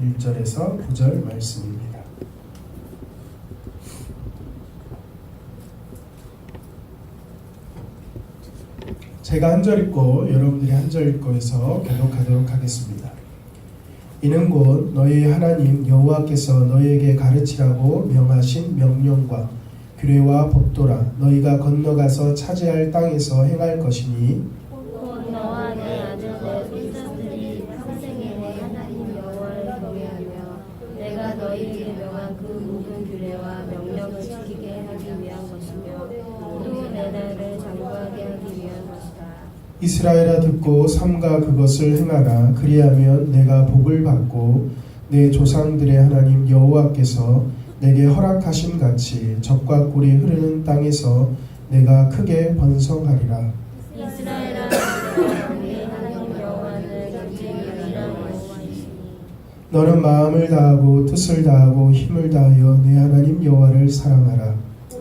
1절에서 9절 말씀입니다. 제가 한 절 읽고 여러분들이 한 절 읽고 해서 교독하도록 하겠습니다. 이는 곧 너희 하나님 여호와께서 너희에게 가르치라고 명하신 명령과 규례와 법도라. 너희가 건너가서 차지할 땅에서 행할 것이니 곧 너와 내 아들 내 손자들이 평생에 내 하나님 여호와를 경외하며 내가 너희에게 명한 그 모든 규례와 명령을 지키게 하기 위한 것이며 또 내 나라를 장구하게 하기 위한 것이다. 이스라엘아 듣고 삼가 그것을 행하라. 그리하면 내가 복을 받고 내 조상들의 하나님 여호와께서 내게 허락하신 같이 적과 꿀이 흐르는 땅에서 내가 크게 번성하리라. 이스라엘아 우리 하나님 여호와는 전쟁이 여호와이시니 너는 마음을 다하고 뜻을 다하고 힘을 다하여 내 하나님 여호와를 사랑하라.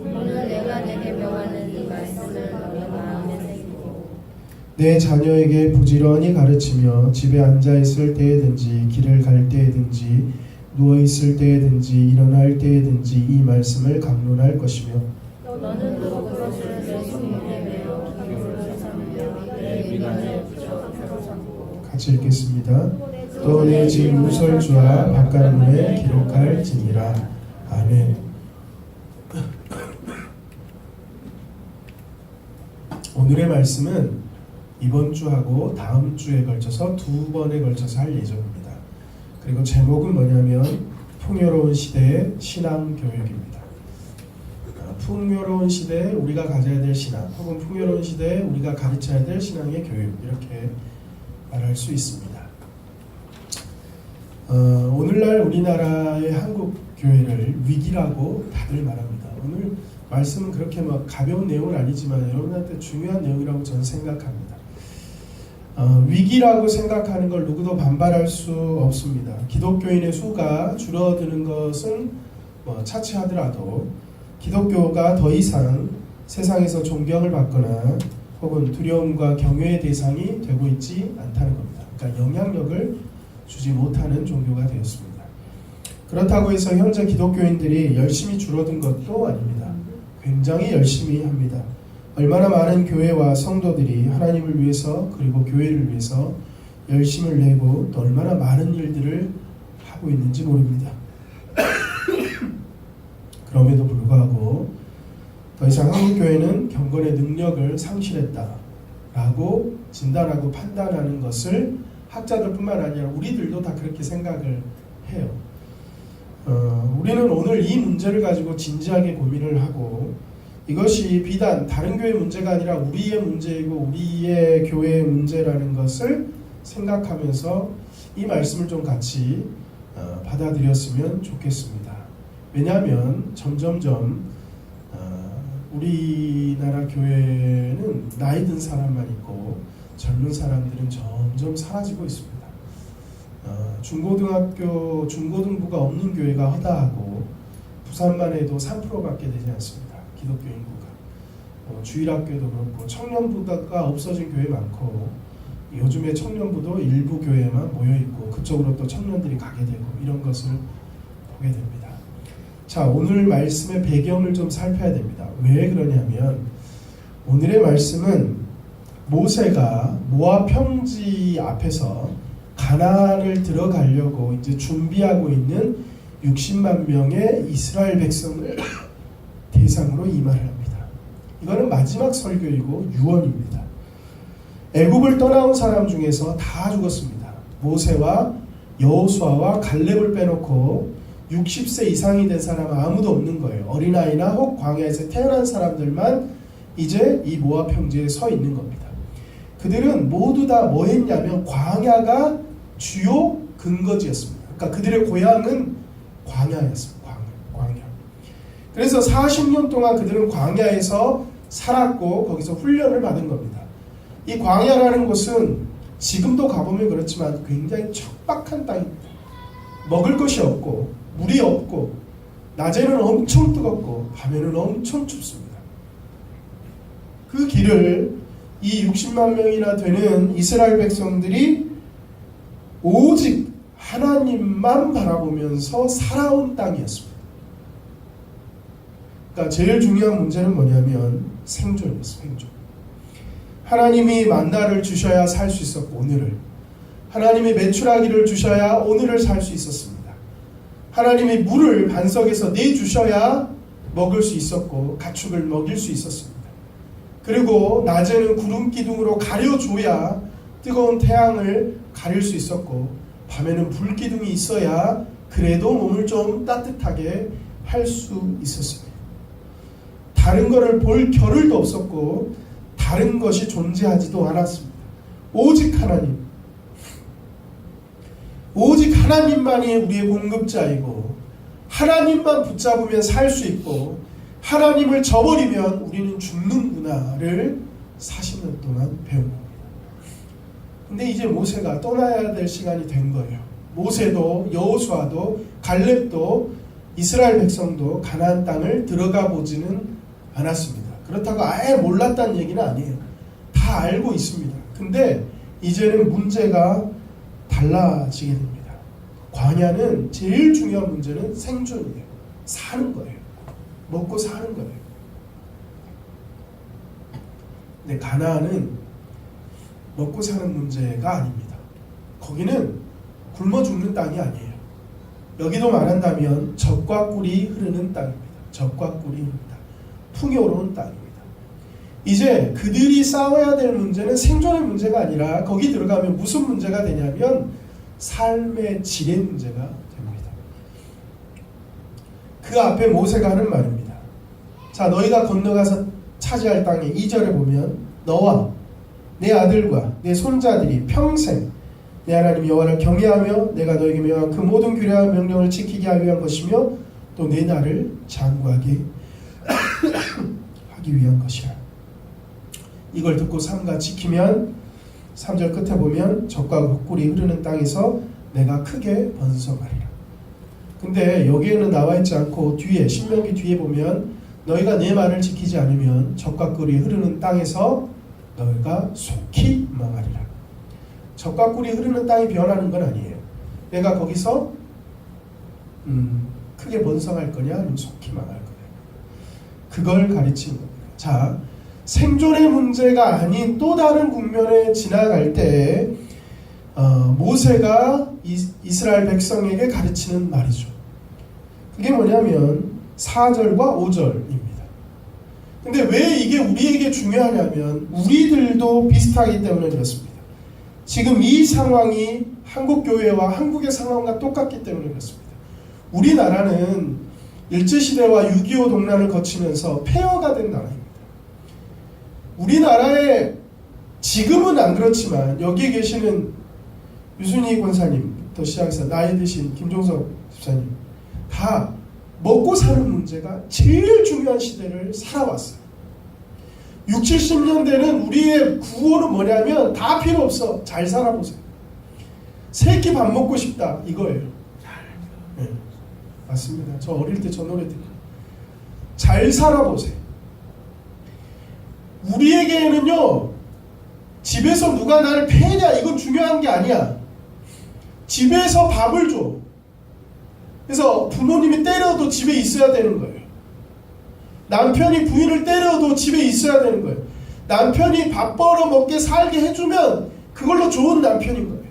오늘 내가 내게 명하는 이 말씀을 너희 마음에 새기고 내 자녀에게 부지런히 가르치며 집에 앉아있을 때에든지 길을 갈 때에든지 누워있을 때에든지 일어날 때에든지 이 말씀을 강론할 것이며 너는 또 그것을 내 손목에 매어 기울여 삼으며 내 미간에 붙여 펴고 같이 읽겠습니다. 또 내 집 문설주와 바깥문에 기록할지니라. 아멘. 오늘의 말씀은 이번 주하고 다음 주에 걸쳐서 두 번에 걸쳐서 할 예정입니다. 그리고 제목은 뭐냐면 풍요로운 시대의 신앙교육입니다. 풍요로운 시대에 우리가 가져야 될 신앙, 혹은 풍요로운 시대에 우리가 가르쳐야 될 신앙의 교육, 이렇게 말할 수 있습니다. 오늘날 우리나라의 한국 교회를 위기라고 다들 말합니다. 오늘 말씀은 그렇게 막 가벼운 내용은 아니지만 여러분한테 중요한 내용이라고 저는 생각합니다. 위기라고 생각하는 걸 누구도 반발할 수 없습니다. 기독교인의 수가 줄어드는 것은 차치하더라도 기독교가 더 이상 세상에서 존경을 받거나 혹은 두려움과 경외의 대상이 되고 있지 않다는 겁니다. 그러니까 영향력을 주지 못하는 종교가 되었습니다. 그렇다고 해서 현재 기독교인들이 열심히 줄어든 것도 아닙니다. 굉장히 열심히 합니다. 얼마나 많은 교회와 성도들이 하나님을 위해서 그리고 교회를 위해서 열심을 내고 또 얼마나 많은 일들을 하고 있는지 모릅니다. 그럼에도 불구하고 더 이상 한국교회는 경건의 능력을 상실했다라고 진단하고 판단하는 것을 학자들뿐만 아니라 우리들도 다 그렇게 생각을 해요. 우리는 오늘 이 문제를 가지고 진지하게 고민을 하고 이것이 비단 다른 교회의 문제가 아니라 우리의 문제이고 우리의 교회의 문제라는 것을 생각하면서 이 말씀을 좀 같이 받아들였으면 좋겠습니다. 왜냐하면 점점점 우리나라 교회는 나이 든 사람만 있고 젊은 사람들은 점점 사라지고 있습니다. 중고등부가 없는 교회가 허다하고 부산만 해도 3%밖에 되지 않습니다. 기독교 인구가. 주일학교도 그렇고 청년부가 없어진 교회 많고 요즘에 청년부도 일부 교회만 모여있고 그쪽으로 또 청년들이 가게 되고 이런 것을 보게 됩니다. 자, 오늘 말씀의 배경을 좀 살펴야 됩니다. 왜 그러냐면 오늘의 말씀은 모세가 모압 평지 앞에서 가나안을 들어가려고 이제 준비하고 있는 60만 명의 이스라엘 백성을 대상으로 이 말을 합니다. 이거는 마지막 설교이고 유언입니다. 애굽을 떠나온 사람 중에서 다 죽었습니다. 모세와 여호수아와 갈렙을 빼놓고 60세 이상이 된 사람은 아무도 없는 거예요. 어린아이나 혹 광야에서 태어난 사람들만 이제 이 모압 평지에 서 있는 겁니다. 그들은 모두 다 뭐 했냐면 광야가 주요 근거지였습니다. 그러니까 그들의 고향은 광야였습니다. 광야. 그래서 40년 동안 그들은 광야에서 살았고 거기서 훈련을 받은 겁니다. 이 광야라는 곳은 지금도 가보면 그렇지만 굉장히 척박한 땅입니다. 먹을 것이 없고 물이 없고 낮에는 엄청 뜨겁고 밤에는 엄청 춥습니다. 그 길을 이 60만 명이나 되는 이스라엘 백성들이 오직 하나님만 바라보면서 살아온 땅이었습니다. 그러니까 제일 중요한 문제는 뭐냐면 생존이었어요. 생존. 하나님이 만나를 주셔야 살 수 있었고 오늘을, 하나님이 메추라기를 주셔야 오늘을 살 수 있었습니다. 하나님이 물을 반석에서 내주셔야 먹을 수 있었고 가축을 먹일 수 있었습니다. 그리고 낮에는 구름 기둥으로 가려줘야 뜨거운 태양을 가릴 수 있었고 밤에는 불 기둥이 있어야 그래도 몸을 좀 따뜻하게 할 수 있었습니다. 다른 것을 볼 겨를도 없었고 다른 것이 존재하지도 않았습니다. 오직 하나님, 오직 하나님만이 우리의 공급자이고 하나님만 붙잡으면 살 수 있고 하나님을 저버리면 우리는 죽는구나를 40년 동안 배운 겁니다. 근데 이제 모세가 떠나야 될 시간이 된 거예요. 모세도 여호수아도 갈렙도 이스라엘 백성도 가나안 땅을 들어가 보지는 않았습니다. 그렇다고 아예 몰랐다는 얘기는 아니에요. 다 알고 있습니다. 근데 이제는 문제가 달라지게 됩니다. 광야는 제일 중요한 문제는 생존이에요. 사는 거예요. 먹고 사는 거예요. 근데 가나안은 먹고 사는 문제가 아닙니다. 거기는 굶어 죽는 땅이 아니에요. 여기도 말한다면 젖과 꿀이 흐르는 땅입니다. 젖과 꿀이 흐르는 땅. 풍요로운 땅입니다. 이제 그들이 싸워야 될 문제는 생존의 문제가 아니라 거기 들어가면 무슨 문제가 되냐면 삶의 질의 문제가 됩니다. 그 앞에 모세가 하는 말입니다. 자, 너희가 건너가서 차지할 땅에 2절에 보면 너와 내 아들과 내 손자들이 평생 내 하나님 여호와를 경외하며 내가 너에게 명한 그 모든 규례와 명령을 지키게 하기 위한 것이며 또 내 나를 장구하게 하기 위한 것이라. 이걸 듣고 삼가 지키면 3절 끝에 보면 젖과 꿀이 흐르는 땅에서 내가 크게 번성하리라. 근데 여기에는 나와 있지 않고 뒤에 신명기 뒤에 보면 너희가 내 말을 지키지 않으면 젖과 꿀이 흐르는 땅에서 너희가 속히 망하리라. 젖과 꿀이 흐르는 땅이 변하는 건 아니에요. 내가 거기서 크게 번성할 거냐 아니면 속히 망할 거냐, 그걸 가르치는 겁니다. 자, 생존의 문제가 아닌 또 다른 국면에 지나갈 때 모세가 이스라엘 백성에게 가르치는 말이죠. 그게 뭐냐면 4절과 5절입니다. 근데 왜 이게 우리에게 중요하냐면 우리들도 비슷하기 때문에 그렇습니다. 지금 이 상황이 한국교회와 한국의 상황과 똑같기 때문에 그렇습니다. 우리나라는 일제시대와 6.25 동란을 거치면서 폐허가 된 나라입니다. 우리나라에 지금은 안 그렇지만 여기 계시는 유순희 권사님부터 시작해서 나이 드신 김종석 집사님 다 먹고 사는 문제가 제일 중요한 시대를 살아왔어요. 60, 70년대는 우리의 구호는 뭐냐면 다 필요 없어, 잘 살아보세요. 세 끼 밥 먹고 싶다, 이거예요. 네, 맞습니다. 저 어릴 때 저 노래 듣고 잘 살아보세요. 우리에게는요, 집에서 누가 나를 패냐 이건 중요한 게 아니야. 집에서 밥을 줘. 그래서 부모님이 때려도 집에 있어야 되는 거예요. 남편이 부인을 때려도 집에 있어야 되는 거예요. 남편이 밥 벌어 먹게 살게 해주면 그걸로 좋은 남편인 거예요.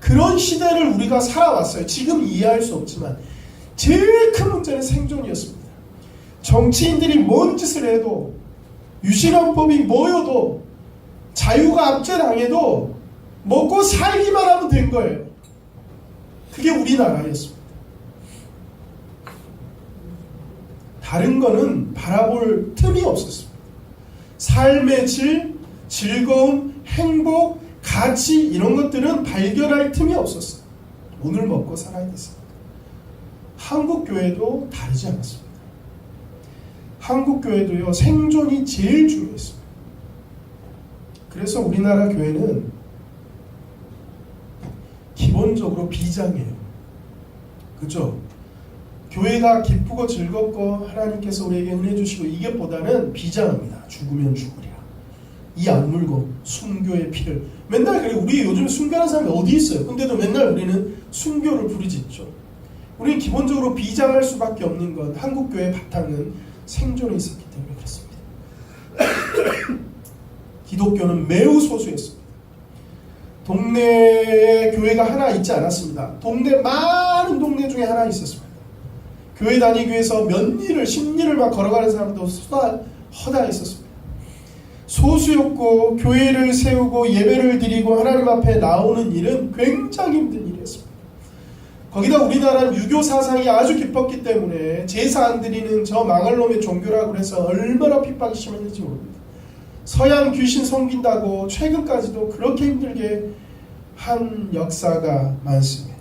그런 시대를 우리가 살아왔어요. 지금 이해할 수 없지만 제일 큰 문제는 생존이었습니다. 정치인들이 뭔 짓을 해도, 유신헌법이 뭐여도, 자유가 압제당해도 먹고 살기만 하면 된 거예요. 그게 우리나라였습니다. 다른 거는 바라볼 틈이 없었습니다. 삶의 질, 즐거움, 행복, 가치 이런 것들은 발견할 틈이 없었어요. 오늘 먹고 살아야 됐습니다. 한국교회도 다르지 않았습니다. 한국교회도요, 생존이 제일 중요했습니다. 그래서 우리나라 교회는 기본적으로 비장해요. 그죠? 교회가 기쁘고 즐겁고 하나님께서 우리에게 은혜 주시고 이게보다는 비장합니다. 죽으면 죽으리라. 이 악물고 순교의 피를 맨날 그래. 우리 요즘 순교하는 사람이 어디 있어요? 근데도 맨날 우리는 순교를 부르짖죠. 우리는 기본적으로 비장할 수밖에 없는 건 한국교회의 바탕은 생존에 있었기 때문에 그렇습니다. 기독교는 매우 소수였습니다. 동네에 교회가 하나 있지 않았습니다. 많은 동네 중에 하나 있었습니다. 교회 다니기 위해서 몇 일을 10일을 막 걸어가는 사람도 허다했었습니다. 소수였고 교회를 세우고 예배를 드리고 하나님 앞에 나오는 일은 굉장히 힘든 일이었습니다. 거기다 우리나라는 유교 사상이 아주 깊었기 때문에 제사 안 드리는 저 망할 놈의 종교라고 해서 얼마나 핍박이 심했는지 모릅니다. 서양 귀신 섬긴다고 최근까지도 그렇게 힘들게 한 역사가 많습니다.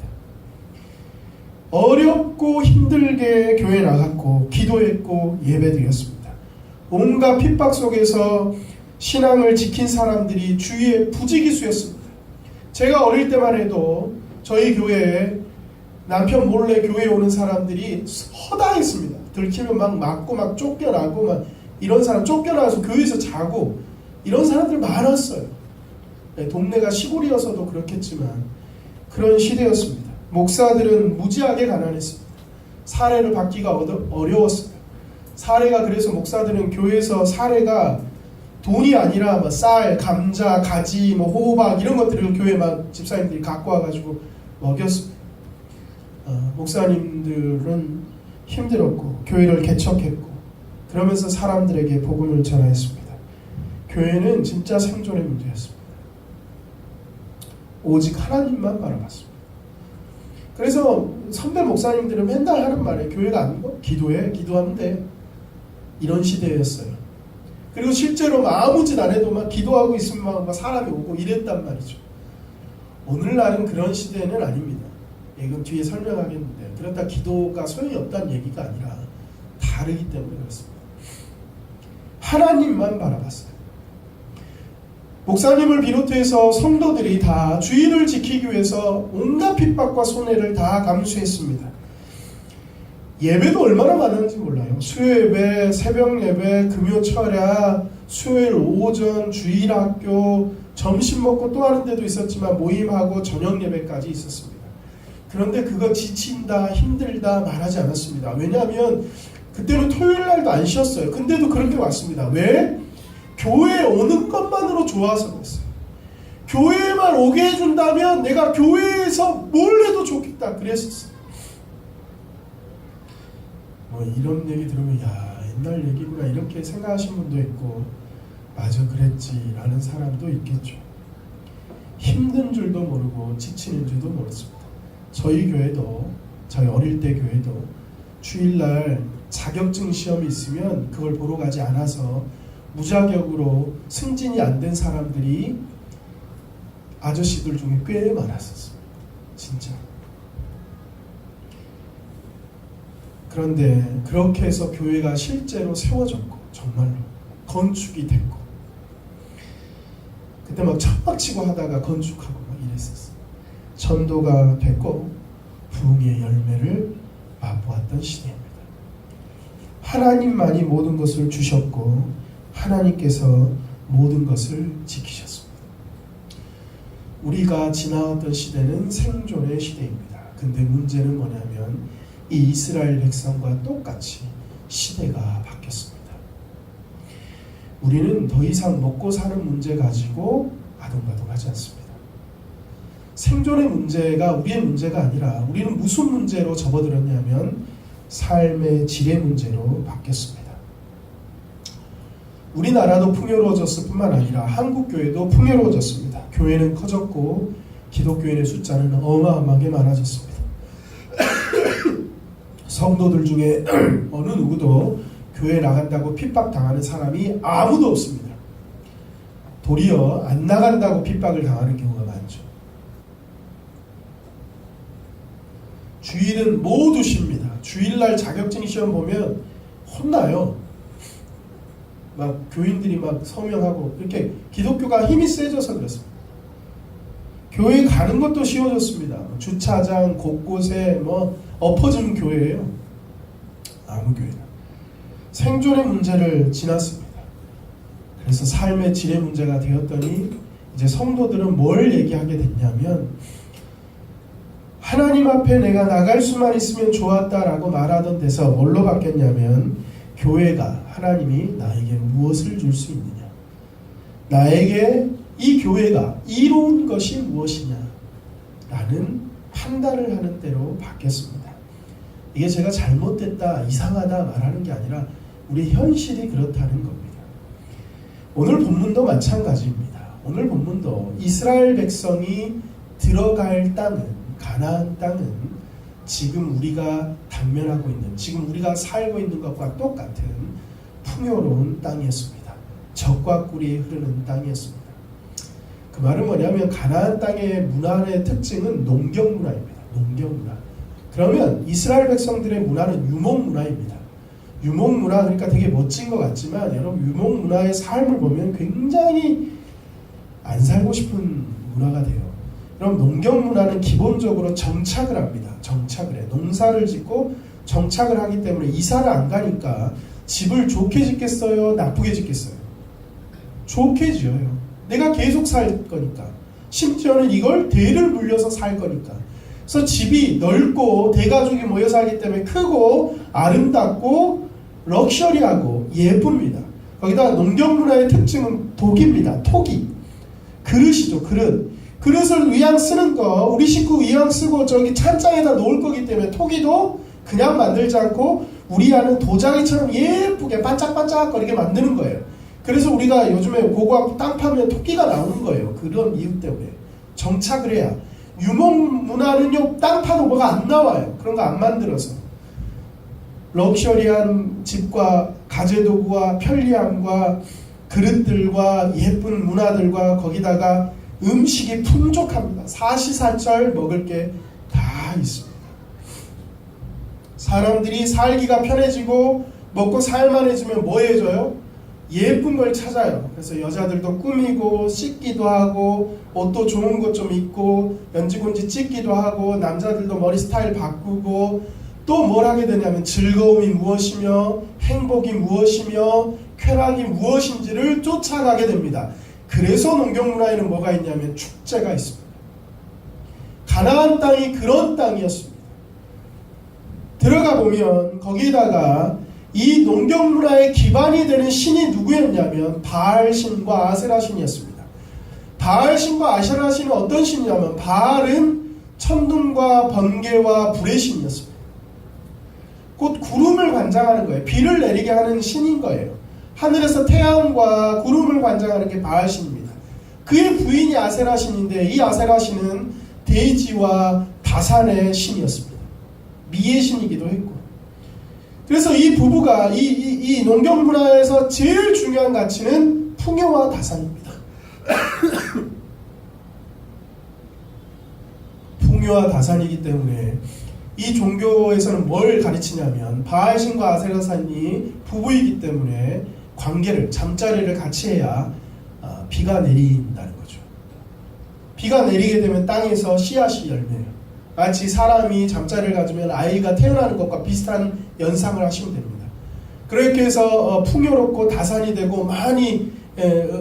어렵고 힘들게 교회 나갔고 기도했고 예배드렸습니다. 온갖 핍박 속에서 신앙을 지킨 사람들이 주위에 부지기수였습니다. 제가 어릴 때만 해도 저희 교회에 남편 몰래 교회에 오는 사람들이 허다했습니다. 들키면 막 맞고 막 쫓겨나고 막 이런 사람 쫓겨나서 교회에서 자고 이런 사람들 많았어요. 네, 동네가 시골이어서도 그렇겠지만 그런 시대였습니다. 목사들은 무지하게 가난했습니다. 사례를 받기가 어려웠습니다. 사례가 그래서 목사들은 교회에서 사례가 돈이 아니라 뭐 쌀, 감자, 가지, 뭐 호박 이런 것들을 교회 막 집사님들이 갖고 와가지고 먹였습니다. 목사님들은 힘들었고 교회를 개척했고 그러면서 사람들에게 복음을 전하였습니다. 교회는 진짜 생존의 문제였습니다. 오직 하나님만 바라봤습니다. 그래서 선배 목사님들은 맨날 하는 말에 교회가 아니고 기도해, 기도하면 돼. 이런 시대였어요. 그리고 실제로 아무 짓 안 해도 막 기도하고 있으면 막 사람이 오고 이랬단 말이죠. 오늘날은 그런 시대는 아닙니다. 이건 뒤에 설명하겠는데 그렇다 기도가 소용이 없다는 얘기가 아니라 다르기 때문에 그렇습니다. 하나님만 바라봤어요. 목사님을 비롯해서 성도들이 다 주의를 지키기 위해서 온갖 핍박과 손해를 다 감수했습니다. 예배도 얼마나 많은지 몰라요. 수요예배, 새벽예배, 금요철야, 수요일 오전, 주일학교, 점심 먹고 또 하는 데도 있었지만 모임하고 저녁예배까지 있었습니다. 그런데 그거 지친다, 힘들다 말하지 않았습니다. 왜냐하면 그때는 토요일날도 안 쉬었어요. 근데도 그렇게 왔습니다. 왜? 교회에 오는 것만으로 좋아서 그랬어요. 교회에만 오게 해준다면 내가 교회에서 뭘 해도 좋겠다 그랬었어요. 뭐 이런 얘기 들으면 야 옛날 얘기구나 이렇게 생각하신 분도 있고 맞아 그랬지 라는 사람도 있겠죠. 힘든 줄도 모르고 지치는 줄도 모르습니다. 저희 교회도 저희 어릴 때 교회도 주일날 자격증 시험이 있으면 그걸 보러 가지 않아서 무자격으로 승진이 안 된 사람들이 아저씨들 중에 꽤 많았었어요. 진짜. 그런데 그렇게 해서 교회가 실제로 세워졌고 정말로 건축이 됐고 그때 막 척박치고 하다가 건축하고 막 이랬었어요. 전도가 됐고 부흥의 열매를 맛보았던 시대입니다. 하나님만이 모든 것을 주셨고 하나님께서 모든 것을 지키셨습니다. 우리가 지나왔던 시대는 생존의 시대입니다. 근데 문제는 뭐냐면 이 이스라엘 백성과 똑같이 시대가 바뀌었습니다. 우리는 더 이상 먹고 사는 문제 가지고 아동바동하지 않습니다. 생존의 문제가 우리의 문제가 아니라 우리는 무슨 문제로 접어들었냐면 삶의 질의 문제로 바뀌었습니다. 우리나라도 풍요로워졌을 뿐만 아니라 한국교회도 풍요로워졌습니다. 교회는 커졌고 기독교인의 숫자는 어마어마하게 많아졌습니다. 성도들 중에 어느 누구도 교회 나간다고 핍박당하는 사람이 아무도 없습니다. 도리어 안 나간다고 핍박을 당하는 경우가 많죠. 주일은 모두 쉽니다. 주일날 자격증 시험 보면 혼나요. 막 교인들이 막 서명하고 이렇게 기독교가 힘이 세져서 그렇습니다. 교회 가는 것도 쉬워졌습니다. 주차장 곳곳에 뭐 엎어진 교회예요. 아무 교회나. 생존의 문제를 지났습니다. 그래서 삶의 질의 문제가 되었더니 이제 성도들은 뭘 얘기하게 됐냐면 하나님 앞에 내가 나갈 수만 있으면 좋았다라고 말하던 데서 뭘로 바뀌었냐면 교회가 하나님이 나에게 무엇을 줄 수 있느냐, 나에게 이 교회가 이로운 것이 무엇이냐 라는 판단을 하는 때로 바뀌었습니다. 이게 제가 잘못됐다, 이상하다 말하는 게 아니라 우리 현실이 그렇다는 겁니다. 오늘 본문도 마찬가지입니다. 오늘 본문도 이스라엘 백성이 들어갈 땅은, 가나안 땅은 지금 우리가 당면하고 있는, 지금 우리가 살고 있는 것과 똑같은 풍요로운 땅이었습니다. 젖과 꿀이 흐르는 땅이었습니다. 그 말은 뭐냐면 가나안 땅의 문화의 특징은 농경 문화입니다. 농경 문화. 그러면 이스라엘 백성들의 문화는 유목 문화입니다. 유목 문화, 그러니까 되게 멋진 것 같지만 여러분, 유목 문화의 삶을 보면 굉장히 안 살고 싶은 문화가 돼요. 그럼 농경 문화는 기본적으로 정착을 합니다. 정착을 해. 농사를 짓고 정착을 하기 때문에 이사를 안 가니까 집을 좋게 짓겠어요? 나쁘게 짓겠어요? 좋게 지어요. 내가 계속 살 거니까. 심지어는 이걸 대를 물려서 살 거니까. 그래서 집이 넓고 대가족이 모여 살기 때문에 크고 아름답고 럭셔리하고 예쁩니다. 거기다 농경 문화의 특징은 독입니다. 토기. 그릇이죠. 그릇. 그릇을 위양 쓰는 거, 우리 식구 위양 쓰고 저기 찬장에다 놓을 거기 때문에 토기도 그냥 만들지 않고 우리 하는 도자기처럼 예쁘게 반짝반짝거리게 만드는 거예요. 그래서 우리가 요즘에 고고학 땅 파면 토끼가 나오는 거예요. 그런 이유 때문에. 정착을 해야. 유목 문화는요, 땅 파도 뭐가 안 나와요. 그런 거 안 만들어서. 럭셔리한 집과 가재도구와 편리함과 그릇들과 예쁜 문화들과 거기다가 음식이 풍족합니다. 사시사철 먹을 게 다 있습니다. 사람들이 살기가 편해지고 먹고 살만해지면 뭐 해줘요? 예쁜 걸 찾아요. 그래서 여자들도 꾸미고 씻기도 하고 옷도 좋은 것 좀 입고 연지곤지 찍기도 하고 남자들도 머리 스타일 바꾸고 또 뭘 하게 되냐면 즐거움이 무엇이며 행복이 무엇이며 쾌락이 무엇인지를 쫓아가게 됩니다. 그래서 농경 문화에는 뭐가 있냐면 축제가 있습니다. 가나안 땅이 그런 땅이었습니다. 들어가 보면 거기다가 이 농경 문화의 기반이 되는 신이 누구였냐면 바알 신과 아세라 신이었습니다. 바알 신과 아세라 신은 어떤 신이냐면 바알은 천둥과 번개와 불의 신이었습니다. 곧 구름을 관장하는 거예요. 비를 내리게 하는 신인 거예요. 하늘에서 태양과 구름을 관장하는 게 바알 신입니다. 그의 부인이 아세라 신인데 이 아세라 신은 대지와 다산의 신이었습니다. 미의 신이기도 했고. 그래서 이 부부가 이 농경 문화에서 제일 중요한 가치는 풍요와 다산입니다. 풍요와 다산이기 때문에 이 종교에서는 뭘 가르치냐면 바알신과 아세라신이 부부이기 때문에 관계를, 잠자리를 같이 해야 비가 내린다는 거죠. 비가 내리게 되면 땅에서 씨앗이 열매요. 마치 사람이 잠자리를 가지면 아이가 태어나는 것과 비슷한 연상을 하시면 됩니다. 그렇게 해서 풍요롭고 다산이 되고 많이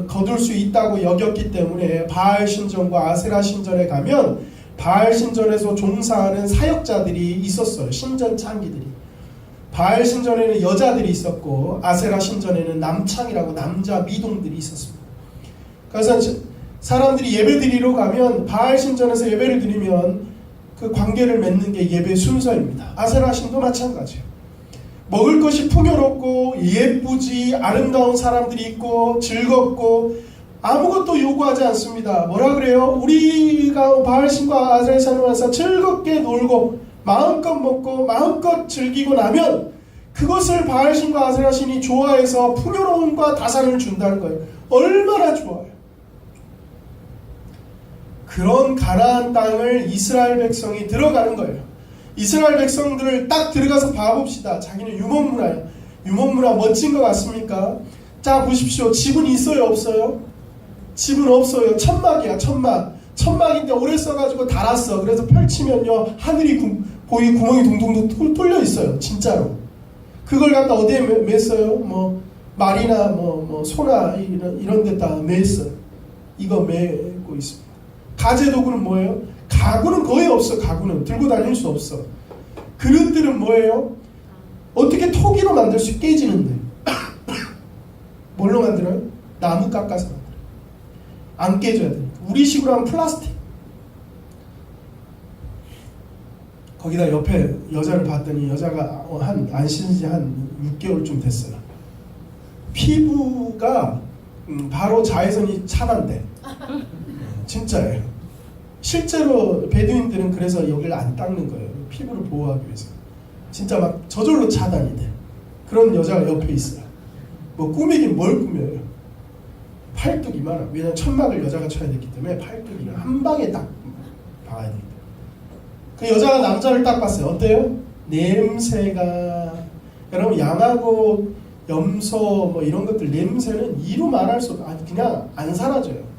거둘 수 있다고 여겼기 때문에 바알 신전과 아세라 신전에 가면 바알 신전에서 종사하는 사역자들이 있었어요. 신전 창기들이. 바알 신전에는 여자들이 있었고 아세라 신전에는 남창이라고 남자 미동들이 있었습니다. 그래서 사람들이 예배 드리러 가면 바알 신전에서 예배를 드리면 그 관계를 맺는 게 예배 순서입니다. 아세라 신도 마찬가지예요. 먹을 것이 풍요롭고 예쁘지 아름다운 사람들이 있고 즐겁고 아무것도 요구하지 않습니다. 뭐라 그래요? 우리가 바알신과 아세라신을 와서 즐겁게 놀고 마음껏 먹고 마음껏 즐기고 나면 그것을 바알신과 아세라신이 좋아해서 풍요로움과 다산을 준다는 거예요. 얼마나 좋아요. 그런 가나안 땅을 이스라엘 백성이 들어가는 거예요. 이스라엘 백성들을 딱 들어가서 봐봅시다. 자기는 유목문화예요. 유목문화 멋진 것 같습니까? 자 보십시오. 집은 있어요 없어요? 집은 없어요. 천막이야 천막. 천막인데 오래 써가지고 달았어. 그래서 펼치면요 하늘이 보이 구멍이 둥둥 뚫려 있어요. 진짜로. 그걸 갖다 어디에 맸어요? 뭐 말이나 뭐 소나 이런 데다 맸어요. 이거 매고 있습니다. 가재도구는 뭐예요? 가구는 거의 없어. 가구는 들고 다닐 수 없어. 그릇들은 뭐예요? 어떻게 토기로 만들 수 깨지는데 뭘로 만들어요? 나무 깎아서 만들어요. 안 깨져야 되니까. 우리식으로 하면 플라스틱. 거기다 옆에 여자를 봤더니 여자가 안 씻은 지 한 6개월쯤 됐어요. 피부가 바로 자외선이 차단돼. 진짜예요. 실제로 베두인들은 그래서 여기를 안 닦는 거예요. 피부를 보호하기 위해서. 진짜 막 저절로 차단이 돼. 그런 여자가 옆에 있어요. 뭐 꾸미긴 뭘 꾸며요. 팔뚝이만. 왜냐면 천막을 여자가 쳐야 되기 때문에 팔뚝이랑 한 방에 딱 박아야 됩니다. 그 여자가 남자를 딱 봤어요. 어때요? 냄새가, 여러분 양하고 염소 뭐 이런 것들 냄새는 이루 말할 수 없어요. 그냥 안 사라져요.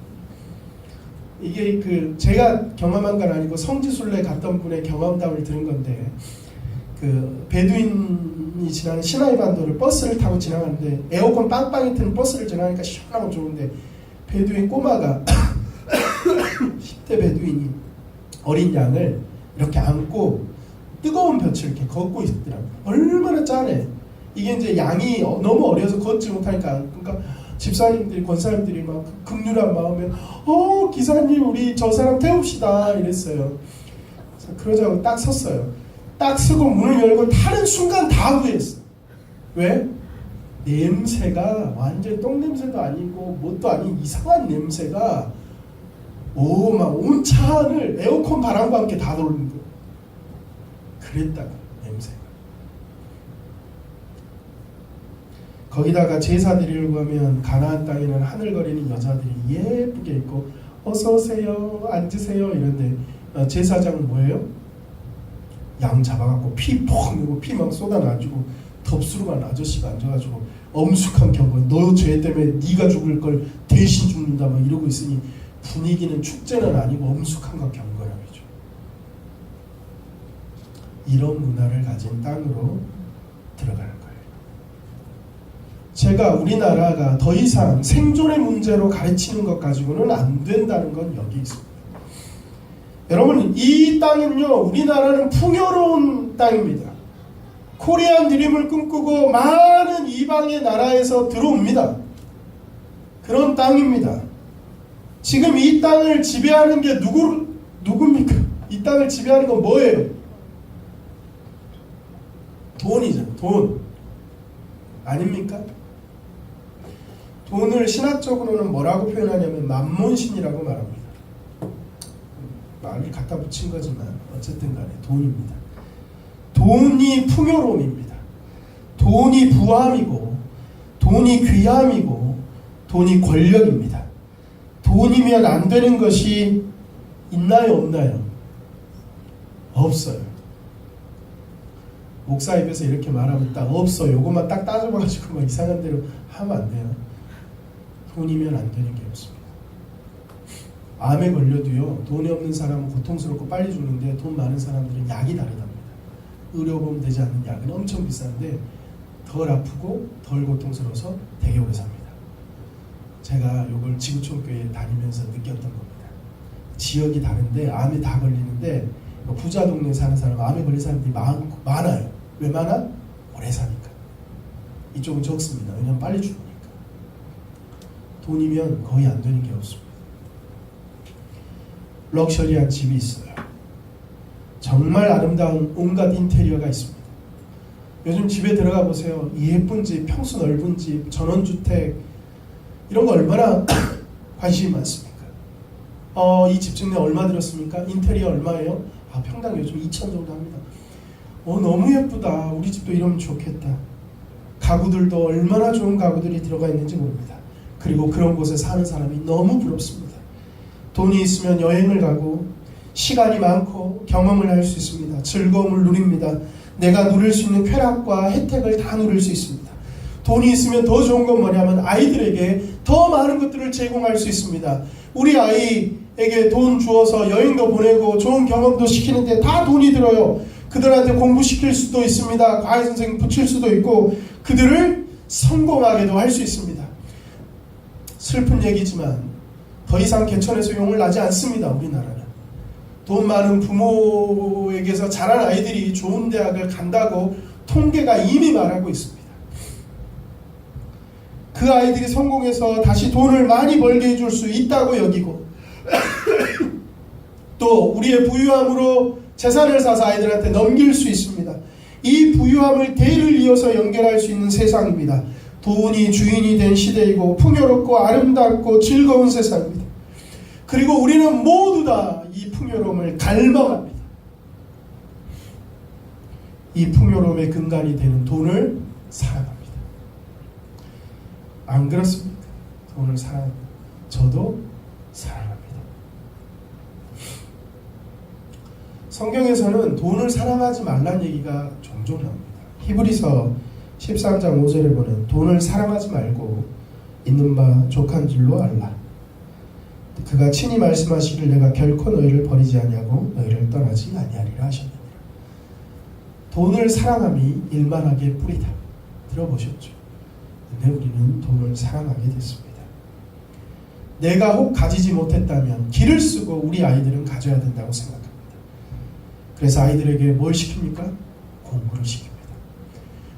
이게 그 제가 경험한 건 아니고 성지순례 갔던 분의 경험담을 들은 건데, 그 베두인이 지나는 시나이 반도를 버스를 타고 지나가는데 에어컨 빵빵히 튼 버스를 지나니까 시원하고 좋은데 베두인 꼬마가 10대 베두인이 어린 양을 이렇게 안고 뜨거운 볕을 이렇게 걷고 있더라고요. 얼마나 짠해. 이게 이제 양이 너무 어려서 걷지 못하니까, 그러니까 집사님들이, 권사님들이 막 극률한 마음에 기사님 우리 저 사람 태웁시다 이랬어요. 그러자고 딱 섰어요. 딱 서고 문을 열고 타는 순간 다 후회했어. 왜? 냄새가 완전 똥냄새도 아니고 뭣도 아닌 이상한 냄새가 막 온 차 안을 에어컨 바람과 함께 다 돌리는 거예요. 그랬다고, 냄새가. 거기다가 제사 드리려고 하면 가나안 땅에는 하늘거리는 여자들이 예쁘게 입고 어서 오세요, 앉으세요 이런데 제사장은 뭐예요? 양 잡아갖고 피 퍽 내고 피 막 쏟아놔주고 덥수룩한 아저씨가 앉아가지고 엄숙한 경고, 너 죄 때문에 네가 죽을 걸 대신 죽는다 막 이러고 있으니 분위기는 축제는 아니고 엄숙한가 경건함이죠. 이런 문화를 가진 땅으로 들어가는 거예요. 제가 우리나라가 더 이상 생존의 문제로 가르치는 것 가지고는 안 된다는 건 여기 있습니다. 여러분, 이 땅은요, 우리나라는 풍요로운 땅입니다. 코리안 드림을 꿈꾸고 많은 이방의 나라에서 들어옵니다. 그런 땅입니다. 지금 이 땅을 지배하는 게 누굽니까? 이 땅을 지배하는 건 뭐예요? 돈이죠. 돈. 아닙니까? 돈을 신학적으로는 뭐라고 표현하냐면 만몬신이라고 말합니다. 말을 갖다 붙인 거지만 어쨌든 간에 돈입니다. 돈이 풍요로움입니다. 돈이 부함이고, 돈이 귀함이고, 돈이 권력입니다. 돈이면 안 되는 것이 있나요, 없나요? 없어요. 목사 입에서 이렇게 말하면 딱 없어. 요것만 딱 따져봐가지고 막 이상한 대로 하면 안 돼요. 돈이면 안 되는 게 없습니다. 암에 걸려도요, 돈이 없는 사람은 고통스럽고 빨리 죽는데 돈 많은 사람들은 약이 다르답니다. 의료보험 되지 않는 약은 엄청 비싼데 덜 아프고 덜 고통스러워서 되게 오래 삽니다. 제가 이걸 지구촌교회에 다니면서 느꼈던 겁니다. 지역이 다른데 암에 다 걸리는데 부자 동네에 사는 사람, 암에 걸린 사람들이 많아요. 왜 많아? 오래 사니까. 이쪽은 적습니다. 왜냐면 빨리 죽으니까. 돈이면 거의 안 되는 게 없습니다. 럭셔리한 집이 있어요. 정말 아름다운 온갖 인테리어가 있습니다. 요즘 집에 들어가 보세요. 예쁜 집, 평수 넓은 집, 전원주택 이런 거 얼마나 관심이 많습니까? 이 집 짓는데 얼마 들었습니까? 인테리어 얼마예요? 평당 요즘 2천 정도 합니다. 너무 예쁘다. 우리 집도 이러면 좋겠다. 가구들도 얼마나 좋은 가구들이 들어가 있는지 모릅니다. 그리고 그런 곳에 사는 사람이 너무 부럽습니다. 돈이 있으면 여행을 가고 시간이 많고 경험을 할 수 있습니다. 즐거움을 누립니다. 내가 누릴 수 있는 쾌락과 혜택을 다 누릴 수 있습니다. 돈이 있으면 더 좋은 건 뭐냐면 아이들에게 더 많은 것들을 제공할 수 있습니다. 우리 아이에게 돈 주어서 여행도 보내고 좋은 경험도 시키는데 다 돈이 들어요. 그들한테 공부시킬 수도 있습니다. 과외 선생님 붙일 수도 있고 그들을 성공하게도 할 수 있습니다. 슬픈 얘기지만 더 이상 개천에서 용을 나지 않습니다. 우리나라는. 돈 많은 부모에게서 자란 아이들이 좋은 대학을 간다고 통계가 이미 말하고 있습니다. 그 아이들이 성공해서 다시 돈을 많이 벌게 해줄 수 있다고 여기고 또 우리의 부유함으로 재산을 사서 아이들한테 넘길 수 있습니다. 이 부유함을 대를 이어서 연결할 수 있는 세상입니다. 돈이 주인이 된 시대이고 풍요롭고 아름답고 즐거운 세상입니다. 그리고 우리는 모두 다 이 풍요로움을 갈망합니다. 이 풍요로움의 근간이 되는 돈을 사랑합니다. 안 그렇습니까? 돈을 사랑합니다. 저도 사랑합니다. 성경에서는 돈을 사랑하지 말라는 얘기가 종종 나옵니다. 히브리서 13장 5절에 보면 돈을 사랑하지 말고 있는 바 족한 줄로 알라. 그가 친히 말씀하시기를 내가 결코 너희를 버리지 아니하고 너희를 떠나지 아니하리라 하셨느니라. 돈을 사랑함이 일만하게 뿌리다. 들어보셨죠? 근데 우리는 돈을 사랑하게 됐습니다. 내가 혹 가지지 못했다면 길을 쓰고 우리 아이들은 가져야 된다고 생각합니다. 그래서 아이들에게 뭘 시킵니까? 공부를 시킵니다.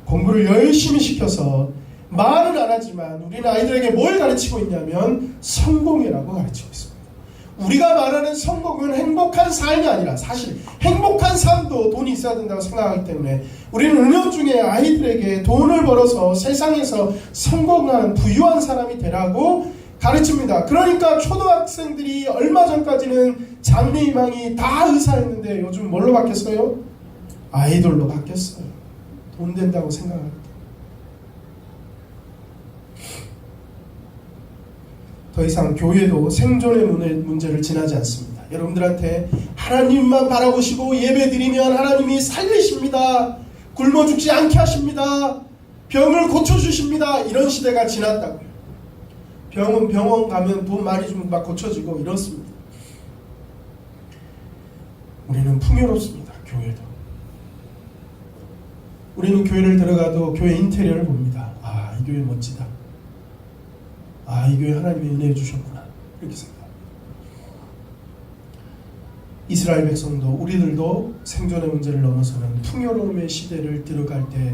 공부를 열심히 시켜서 말은 안 하지만 우리는 아이들에게 뭘 가르치고 있냐면 성공이라고 가르치고 있습니다. 우리가 말하는 성공은 행복한 삶이 아니라 사실 행복한 삶도 돈이 있어야 된다고 생각하기 때문에 우리는 은연중에 아이들에게 돈을 벌어서 세상에서 성공하는 부유한 사람이 되라고 가르칩니다. 그러니까 초등학생들이 얼마 전까지는 장래희망이 다 의사였는데 요즘 뭘로 바뀌었어요? 아이돌로 바뀌었어요. 돈 된다고 생각합니다. 더 이상 교회도 생존의 문제를 지나지 않습니다. 여러분들한테 하나님만 바라보시고 예배드리면 하나님이 살리십니다. 굶어 죽지 않게 하십니다. 병을 고쳐주십니다. 이런 시대가 지났다고요. 병원 가면 돈 많이 주면 막 고쳐지고 이렇습니다. 우리는 풍요롭습니다. 교회도. 우리는 교회를 들어가도 교회 인테리어를 봅니다. 아, 이 교회 멋지다. 아, 이 교회 하나님이 은혜 주셨구나. 이렇게 생각합니다. 이스라엘 백성도 우리들도 생존의 문제를 넘어서는 풍요로움의 시대를 들어갈 때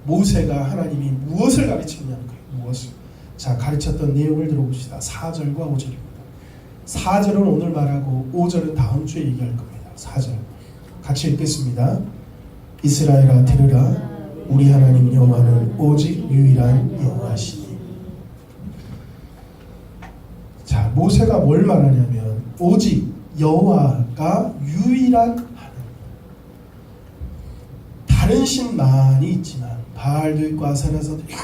모세가 하나님이 무엇을 가르치느냐는 거예요. 무엇을. 자, 가르쳤던 내용을 들어봅시다. 4절과 5절입니다. 4절은 오늘 말하고 5절은 다음 주에 얘기할 겁니다. 4절 같이 읽겠습니다. 이스라엘아 들으라. 우리 하나님 여호와는 오직 유일한 여호와시니. 자, 모세가 뭘 말하냐면 오직 여호와가 유일한 하나님. 다른 신 많이 있지만 바알도 있고 아세라도 있고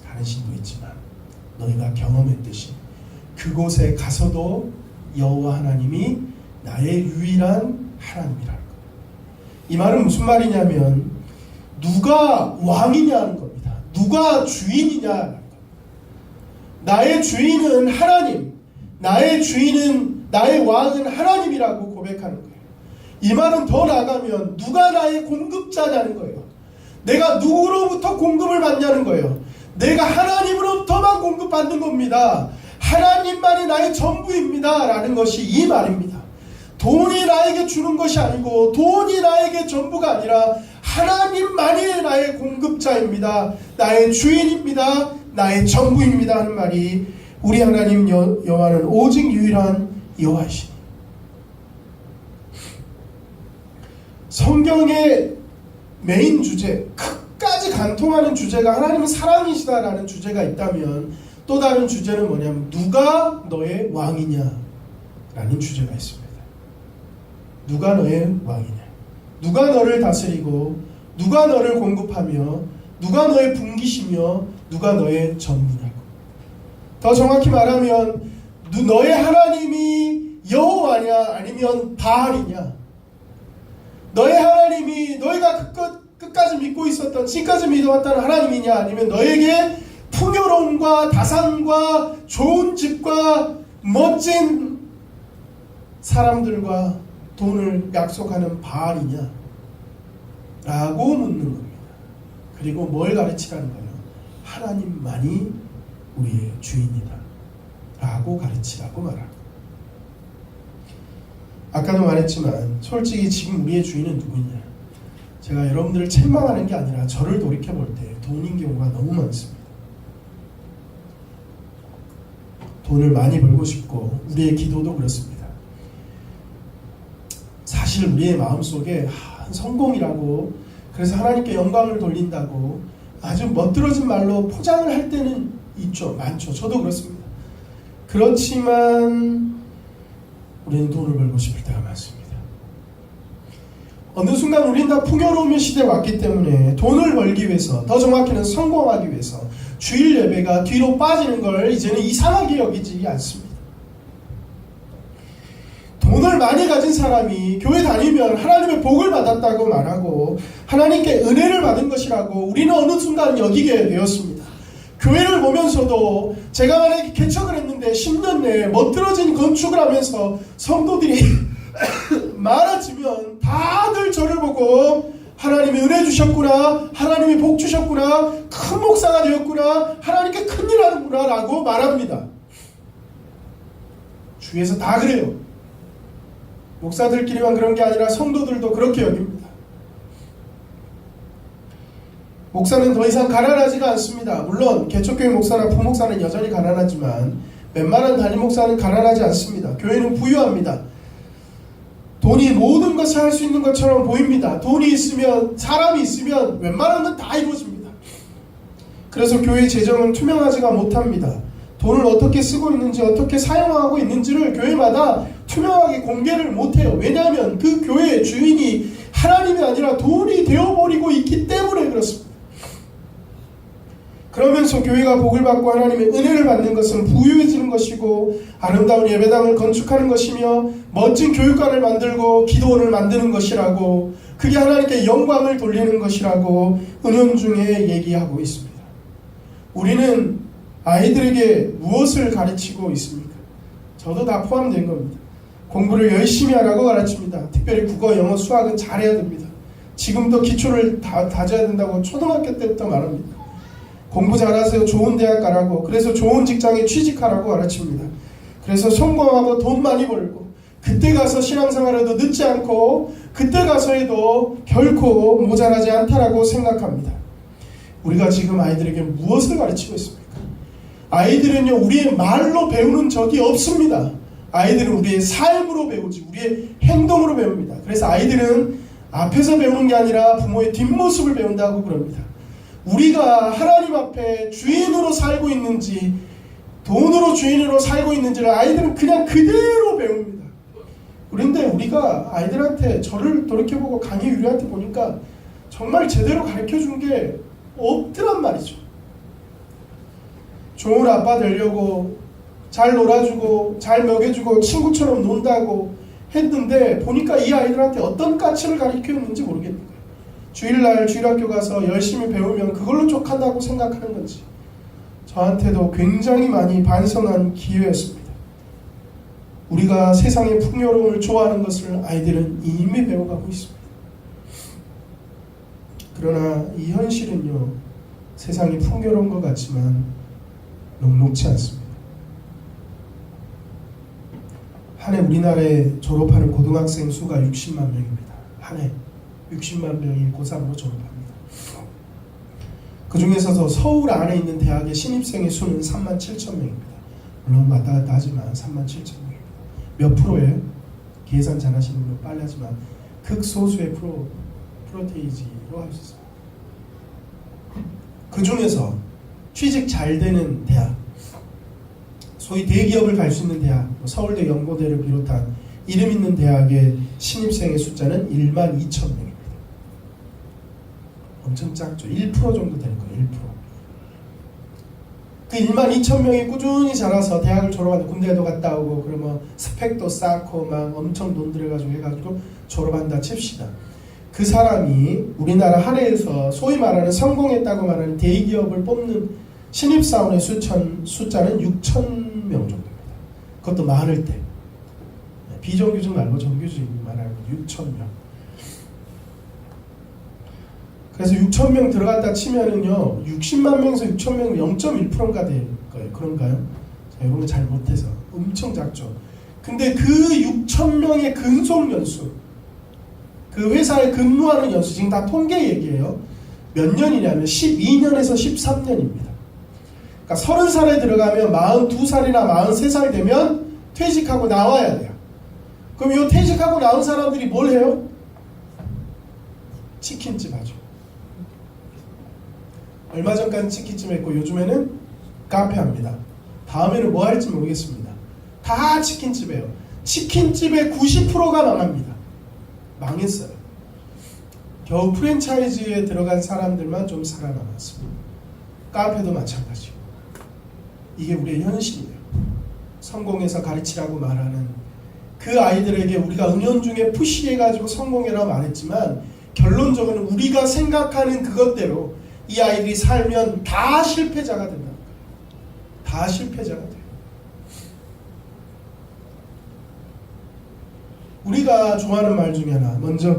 다른 신도 있지만 너희가 경험했듯이 그곳에 가서도 여호와 하나님이 나의 유일한 하나님이라는 거예요. 이 말은 무슨 말이냐면 누가 왕이냐는 겁니다. 누가 주인이냐는 겁니다. 나의 주인은 하나님, 나의 주인은 나의 왕은 하나님이라고 고백하는 거예요. 이 말은 더 나아가면 누가 나의 공급자냐는 거예요. 내가 누구로부터 공급을 받냐는 거예요. 내가 하나님으로부터만 공급받는 겁니다. 하나님만이 나의 전부입니다 라는 것이 이 말입니다. 돈이 나에게 주는 것이 아니고 돈이 나에게 전부가 아니라 하나님만이 나의 공급자입니다. 나의 주인입니다. 나의 전부입니다 하는 말이 우리 하나님 여호와는 오직 유일한 여호와이시니. 성경의 메인 주제, 끝까지 간통하는 주제가 하나님은 사랑이시다라는 주제가 있다면 또 다른 주제는 뭐냐면 누가 너의 왕이냐 라는 주제가 있습니다. 누가 너의 왕이냐, 누가 너를 다스리고 누가 너를 공급하며 누가 너의 분기시며 누가 너의 전부냐고. 더 정확히 말하면 너의 하나님이 여호와냐 아니면 바알이냐, 너의 하나님이 너희가 끝까지 믿고 있었던, 지금까지 믿어왔다는 하나님이냐 아니면 너에게 풍요로움과 다산과 좋은 집과 멋진 사람들과 돈을 약속하는 바알이냐 라고 묻는 겁니다. 그리고 뭘 가르치라는 거예요? 하나님만이 우리의 주인이다 라고 가르치라고 말합니다. 아까도 말했지만 솔직히 지금 우리의 주인은 누구냐? 제가 여러분들을 책망하는 게 아니라 저를 돌이켜볼 때 돈인 경우가 너무 많습니다. 돈을 많이 벌고 싶고 우리의 기도도 그렇습니다. 사실 우리의 마음속에 성공이라고, 그래서 하나님께 영광을 돌린다고 아주 멋들어진 말로 포장을 할 때는 있죠. 많죠. 저도 그렇습니다. 그렇지만 우리는 돈을 벌고 싶을 때가 많습니다. 어느 순간 우리는 다 풍요로움의 시대에 왔기 때문에 돈을 벌기 위해서, 더 정확히는 성공하기 위해서 주일 예배가 뒤로 빠지는 걸 이제는 이상하게 여기지 않습니다. 돈을 많이 가진 사람이 교회 다니면 하나님의 복을 받았다고 말하고 하나님께 은혜를 받은 것이라고 우리는 어느 순간 여기게 되었습니다. 교회를 보면서도 제가 만약에 개척을 했는데 10년 내에 멋들어진 건축을 하면서 성도들이 많아지면 다들 저를 보고 하나님이 은혜 주셨구나, 하나님이 복 주셨구나, 큰 목사가 되었구나, 하나님께 큰일 하는구나 라고 말합니다. 주위에서 다 그래요. 목사들끼리만 그런 게 아니라 성도들도 그렇게 여깁니다. 목사는 더 이상 가난하지가 않습니다. 물론 개척교회 목사나 부목사는 여전히 가난하지만 웬만한 담임 목사는 가난하지 않습니다. 교회는 부유합니다. 돈이 모든 것을 할 수 있는 것처럼 보입니다. 돈이 있으면, 사람이 있으면 웬만한 건 다 이루어집니다. 그래서 교회 재정은 투명하지가 못합니다. 돈을 어떻게 쓰고 있는지, 어떻게 사용하고 있는지를 교회마다 투명하게 공개를 못해요. 왜냐하면 그 교회의 주인이 하나님이 아니라 돈이 되어버리고 있기 때문에 그렇습니다. 그러면서 교회가 복을 받고 하나님의 은혜를 받는 것은 부유해지는 것이고 아름다운 예배당을 건축하는 것이며 멋진 교육관을 만들고 기도원을 만드는 것이라고, 그게 하나님께 영광을 돌리는 것이라고 은연중에 얘기하고 있습니다. 우리는 아이들에게 무엇을 가르치고 있습니까? 저도 다 포함된 겁니다. 공부를 열심히 하라고 가르칩니다. 특별히 국어, 영어, 수학은 잘해야 됩니다. 지금도 기초를 다져야 된다고 초등학교 때부터 말합니다. 공부 잘하세요. 좋은 대학 가라고. 그래서 좋은 직장에 취직하라고 가르칩니다. 그래서 성공하고 돈 많이 벌고 그때 가서 신앙생활에도 늦지 않고 그때 가서 해도 결코 모자라지 않다라고 생각합니다. 우리가 지금 아이들에게 무엇을 가르치고 있습니까? 아이들은요, 우리의 말로 배우는 적이 없습니다. 아이들은 우리의 삶으로 배우지, 우리의 행동으로 배웁니다. 그래서 아이들은 앞에서 배우는 게 아니라 부모의 뒷모습을 배운다고 그럽니다. 우리가 하나님 앞에 주인으로 살고 있는지 돈으로 주인으로 살고 있는지를 아이들은 그냥 그대로 배웁니다. 그런데 우리가 아이들한테, 저를 돌이켜보고 강희 유리한테 보니까 정말 제대로 가르쳐준 게 없더란 말이죠. 좋은 아빠 되려고 잘 놀아주고 잘 먹여주고 친구처럼 논다고 했는데 보니까 이 아이들한테 어떤 가치를 가르쳤는지 모르겠는 거예요. 주일날 주일학교 가서 열심히 배우면 그걸로 족한다고 생각하는 건지, 저한테도 굉장히 많이 반성한 기회였습니다. 우리가 세상의 풍요로움을 좋아하는 것을 아이들은 이미 배워가고 있습니다. 그러나 이 현실은요, 세상이 풍요로운 것 같지만 녹록지 않습니다. 한 해 우리나라에 졸업하는 고등학생 수가 60만 명입니다. 한 해 60만 명이 고3으로 졸업합니다. 그 중에서도 서울 안에 있는 대학의 신입생의 수는 3만 7천 명입니다. 물론 왔다 갔다 하지만 3만 7천 명입니다. 몇 프로예요? 계산 잘하시는 분 빨리 하지만 극소수의 프로테이지로 할 수 있어요. 그 중에서 취직 잘 되는 대학, 소위 대기업을 갈 수 있는 대학, 서울대, 연고대를 비롯한 이름 있는 대학의 신입생의 숫자는 1만 2천 명입니다. 엄청 작죠. 1% 정도 되는 거예요. 1%. 그 1만 2천 명이 꾸준히 자라서 대학을 졸업하는데 군대도 갔다 오고 그러면 스펙도 쌓고 막 엄청 돈 들여가지고 해가지고 졸업한다 칩시다. 그 사람이 우리나라 한 해에서 소위 말하는 성공했다고 말하는 대기업을 뽑는 신입사원의 숫자는 6천 명 정도입니다. 그것도 많을 때. 비정규직 말고 정규직 말하는 6천 명. 그래서 6천 명 들어갔다 치면은요, 60만 명에서 6천 명은 0.1%가 될 거예요. 그런가요? 자, 여러분 잘 못해서 엄청 작죠. 근데 그 6,000명의 근속 연수, 그 회사에 근무하는 연수, 지금 다 통계 얘기예요. 몇 년이냐면 12년에서 13년입니다. 그러니까 30살에 들어가면 42살이나 43살 되면 퇴직하고 나와야 돼요. 그럼 이 퇴직하고 나온 사람들이 뭘 해요? 치킨집 하죠. 얼마 전까지 치킨집 했고 요즘에는 카페 합니다. 다음에는 뭐 할지 모르겠습니다. 다 치킨집이에요. 치킨집의 90%가 망합니다. 망했어요. 겨우 프랜차이즈에 들어간 사람들만 좀 살아남았습니다. 카페도 마찬가지고. 이게 우리의 현실이에요. 성공해서 가르치라고 말하는 그 아이들에게 우리가 은연중에 푸시해가지고 성공해라 말했지만 결론적으로는 우리가 생각하는 그것대로 이 아이들이 살면 다 실패자가 된다. 다 실패자가 돼요. 우리가 좋아하는 말 중에 하나, 먼저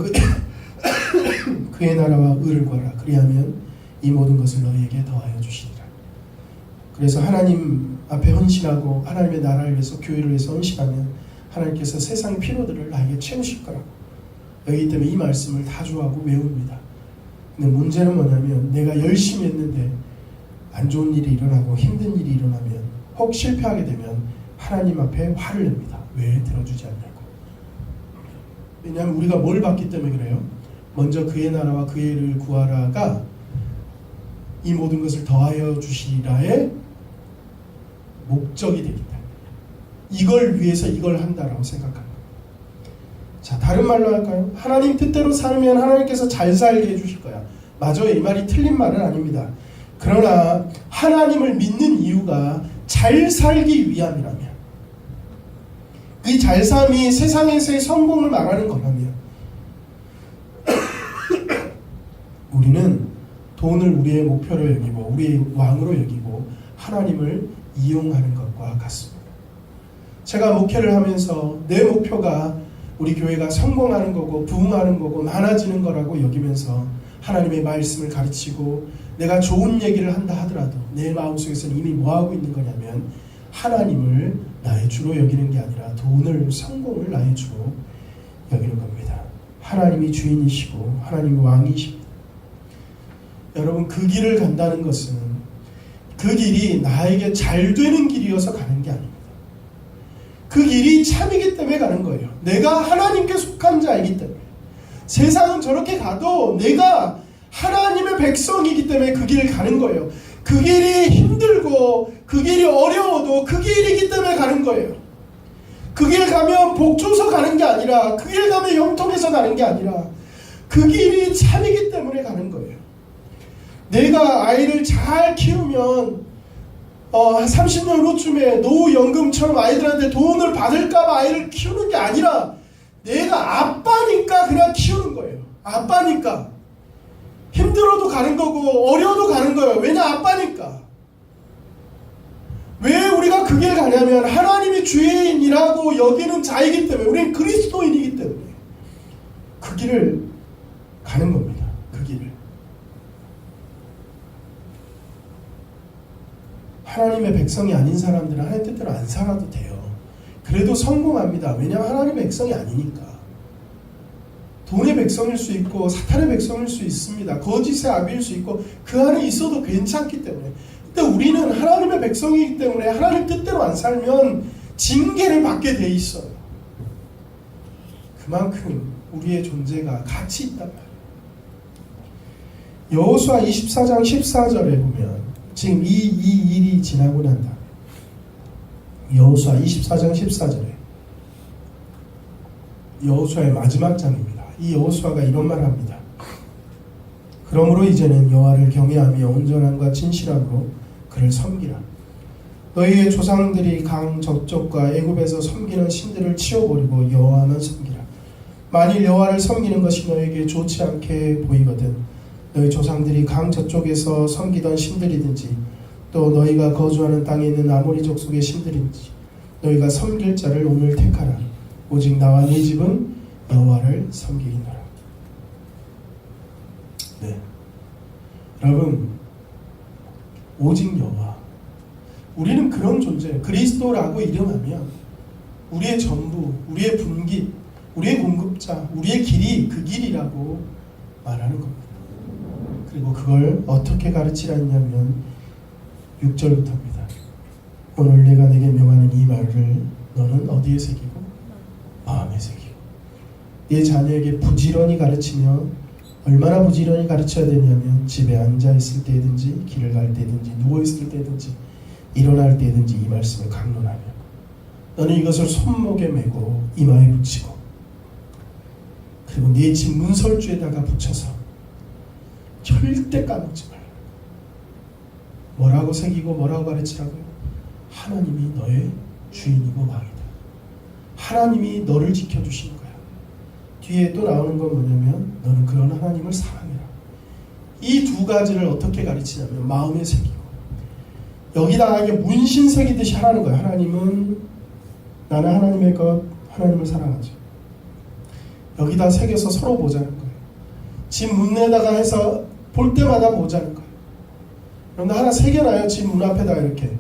그의 나라와 의를 구하라. 그리하면 이 모든 것을 너희에게 더하여 주시리라. 그래서 하나님 앞에 헌신하고 하나님의 나라를 위해서, 교회를 위해서 헌신하면 하나님께서 세상의 필요들을 나에게 채우실 거라고. 여기 때문에 이 말씀을 다 좋아하고 외웁니다. 근데 문제는 뭐냐면 내가 열심히 했는데 안 좋은 일이 일어나고 힘든 일이 일어나면, 혹 실패하게 되면 하나님 앞에 화를 냅니다. 왜 들어주지 않냐고. 왜냐하면 우리가 뭘 받기 때문에 그래요. 먼저 그의 나라와 그의 의를 구하라가 이 모든 것을 더하여 주시라의 목적이 되기 때문에 이걸 위해서 이걸 한다라고 생각합니다. 자, 다른 말로 할까요? 하나님 뜻대로 살면 하나님께서 잘 살게 해주실 거야. 맞아요. 이 말이 틀린 말은 아닙니다. 그러나 하나님을 믿는 이유가 잘 살기 위함이라면, 이 잘 삶이 세상에서의 성공을 말하는 거라면 우리는 돈을 우리의 목표로 여기고 우리의 왕으로 여기고 하나님을 이용하는 것과 같습니다. 제가 목회를 하면서 내 목표가 우리 교회가 성공하는 거고 부흥하는 거고 많아지는 거라고 여기면서 하나님의 말씀을 가르치고 내가 좋은 얘기를 한다 하더라도 내 마음속에서는 이미 뭐하고 있는 거냐면 하나님을 나의 주로 여기는 게 아니라 돈을, 성공을 나의 주로 여기는 겁니다. 하나님이 주인이시고 하나님이 왕이십니다. 여러분, 그 길을 간다는 것은 그 길이 나에게 잘 되는 길이어서 가는 게 아닙니다. 그 길이 참이기 때문에 가는 거예요. 내가 하나님께 속한 자이기 때문에. 세상은 저렇게 가도 내가 하나님의 백성이기 때문에 그 길을 가는 거예요. 그 길이 힘들고 그 길이 어려워도 그 길이기 때문에 가는 거예요. 그 길 가면 복 줘서 가는 게 아니라, 그 길 가면 영통해서 가는 게 아니라 그 길이 참이기 때문에 가는 거예요. 내가 아이를 잘 키우면 한 30년 후쯤에 노후연금처럼 아이들한테 돈을 받을까봐 아이를 키우는 게 아니라 내가 아빠니까 그냥 키우는 거예요. 아빠니까. 힘들어도 가는 거고 어려워도 가는 거예요. 왜냐? 아빠니까. 왜 우리가 그 길 가냐면 하나님이 주인이라고 여기는 자이기 때문에, 우리는 그리스도인이기 때문에 그 길을 가는 겁니다. 그 길을. 하나님의 백성이 아닌 사람들은 하나님 뜻대로 안 살아도 돼요. 그래도 성공합니다. 왜냐하면 하나님의 백성이 아니니까. 돈의 백성일 수 있고 사탄의 백성일 수 있습니다. 거짓의 아비일 수 있고 그 안에 있어도 괜찮기 때문에. 근데 우리는 하나님의 백성이기 때문에 하나님 뜻대로 안 살면 징계를 받게 돼 있어요. 그만큼 우리의 존재가 가치 있단 말이에요. 여호수아 24장 14절에 보면 지금 이 일이 지나고 난 다음에 여호수아 24장 14절에 여호수아의 마지막 장입니다. 이 여호수아가 이런 말을 합니다. 그러므로 이제는 여호와를 경외하며 온전함과 진실함으로 그를 섬기라. 너희의 조상들이 강 저쪽과 애굽에서 섬기는 신들을 치워버리고 여호와만 섬기라. 만일 여호와를 섬기는 것이 너에게 좋지 않게 보이거든 너희 조상들이 강 저쪽에서 섬기던 신들이든지 또 너희가 거주하는 땅에 있는 아모리 족속의 신들인지 너희가 섬길 자를 오늘 택하라. 오직 나와 네 집은 여호와를 섬기리노라. 네, 여러분, 오직 여호와. 우리는 그런 존재예요. 그리스도라고 이름하면 우리의 전부, 우리의 분깃, 우리의 공급자, 우리의 길이 그 길이라고 말하는 겁니다. 그리고 그걸 어떻게 가르치라냐면 6절부터입니다. 오늘 내가 내게 명하는 이 말을 너는 어디에 새기고 마음에 새기고 네 자녀에게 부지런히 가르치며 얼마나 부지런히 가르쳐야 되냐면 집에 앉아 있을 때든지 길을 갈 때든지 누워 있을 때든지 일어날 때든지 이 말씀을 강론하며 너는 이것을 손목에 메고 이마에 붙이고 그리고 네 집 문설주에다가 붙여서 절대 까먹지 말라. 뭐라고 새기고 뭐라고 가르치라고요? 하나님이 너의 주인이고 왕이다. 하나님이 너를 지켜주시는 거야. 뒤에 또 나오는 건 뭐냐면 너는 그런 하나님을 사랑해라. 이 두 가지를 어떻게 가르치냐면 마음에 새기고 여기다가 이게 문신 새기듯이 하라는 거야. 하나님은 나는 하나님의 것, 하나님을 사랑하죠. 여기다 새겨서 서로 보자는 거예요. 집 문에다가 해서 볼 때마다 보자는 거예요. 그런데 하나 새겨놔요. 집 문 앞에다가 이렇게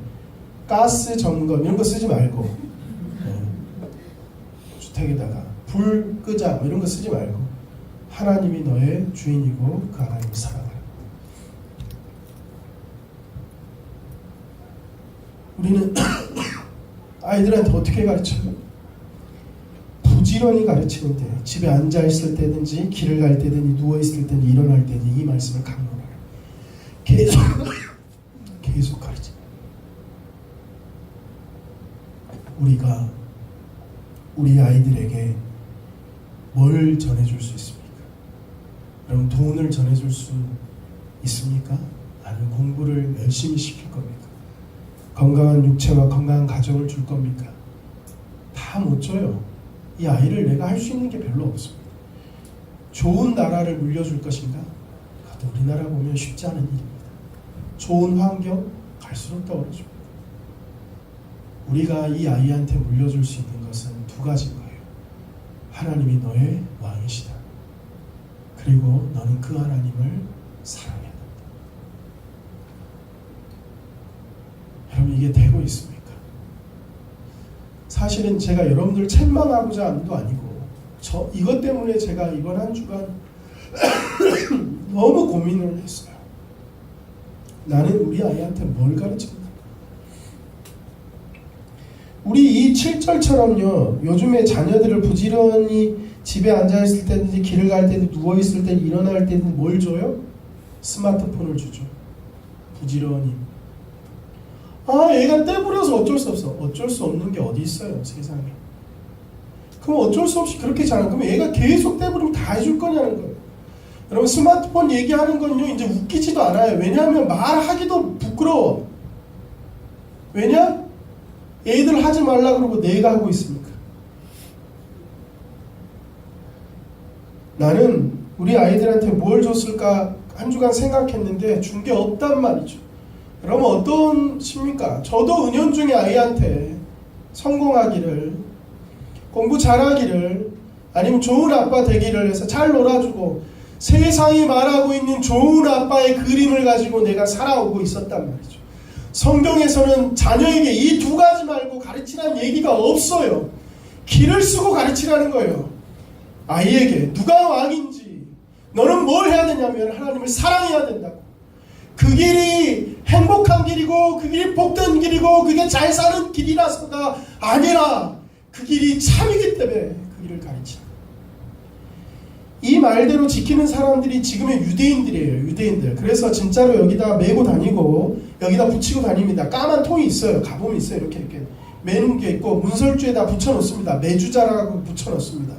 가스 점검 이런 거 쓰지 말고 주택에다가 불 끄자 뭐 이런 거 쓰지 말고 하나님이 너의 주인이고 그 하나님을 사랑하라. 우리는 아이들한테 어떻게 가르쳐요? 부지런히 가르치는데 집에 앉아 있을 때든지 길을 갈 때든지 누워 있을 때든지 일어날 때든지 이 말씀을 강론하라. 계속 가르쳐. 우리가 우리 아이들에게 뭘 전해줄 수 있습니까? 여러분 돈을 전해줄 수 있습니까? 아니면 공부를 열심히 시킬 겁니까? 건강한 육체와 건강한 가정을 줄 겁니까? 다 못 줘요. 이 아이를 내가 할 수 있는 게 별로 없습니다. 좋은 나라를 물려줄 것인가? 그것도 우리나라 보면 쉽지 않은 일입니다. 좋은 환경 갈수록 더 어렵습니다. 우리가 이 아이한테 물려줄 수 있는 것은 두 가지인 거예요. 하나님이 너의 왕이시다. 그리고 너는 그 하나님을 사랑해야 된다. 여러분 이게 되고 있습니까? 사실은 제가 여러분들 책망하고자 하는 것도 아니고 이것 때문에 제가 이번 한 주간 너무 고민을 했어요. 나는 우리 아이한테 뭘 가르칩니까? 우리 이 7절처럼요. 요즘에 자녀들을 부지런히 집에 앉아있을 때든지 길을 갈 때든지 누워있을 때 일어날 때든지 뭘 줘요? 스마트폰을 주죠. 부지런히. 얘가 떼부려서 어쩔 수 없어. 어쩔 수 없는 게 어디 있어요 세상에. 그럼 어쩔 수 없이 그렇게 잘하는 그럼 얘가 계속 떼부리면 다 해줄 거냐는 거예요. 여러분 스마트폰 얘기하는 건요 이제 웃기지도 않아요. 왜냐하면 말하기도 부끄러워. 왜냐? 애들 하지 말라 그러고 내가 하고 있으니까. 나는 우리 아이들한테 뭘 줬을까 한 주간 생각했는데 준 게 없단 말이죠. 여러분 어떠십니까? 저도 은연중에 아이한테 성공하기를, 공부 잘하기를, 아니면 좋은 아빠 되기를 해서 잘 놀아주고 세상이 말하고 있는 좋은 아빠의 그림을 가지고 내가 살아오고 있었단 말이죠. 성경에서는 자녀에게 이 두 가지 말고 가르치라는 얘기가 없어요. 길을 쓰고 가르치라는 거예요. 아이에게 누가 왕인지 너는 뭘 해야 되냐면 하나님을 사랑해야 된다고. 그 길이 행복한 길이고 그 길이 복된 길이고 그게 잘 사는 길이라서가 아니라 그 길이 참이기 때문에 그 길을 가르치라. 이 말대로 지키는 사람들이 지금의 유대인들이에요. 유대인들. 그래서 진짜로 여기다 메고 다니고 여기다 붙이고 다닙니다. 까만 통이 있어요. 가봄이 있어요. 이렇게 매는 게 있고 문설주에다 붙여놓습니다. 매주자라고 붙여놓습니다.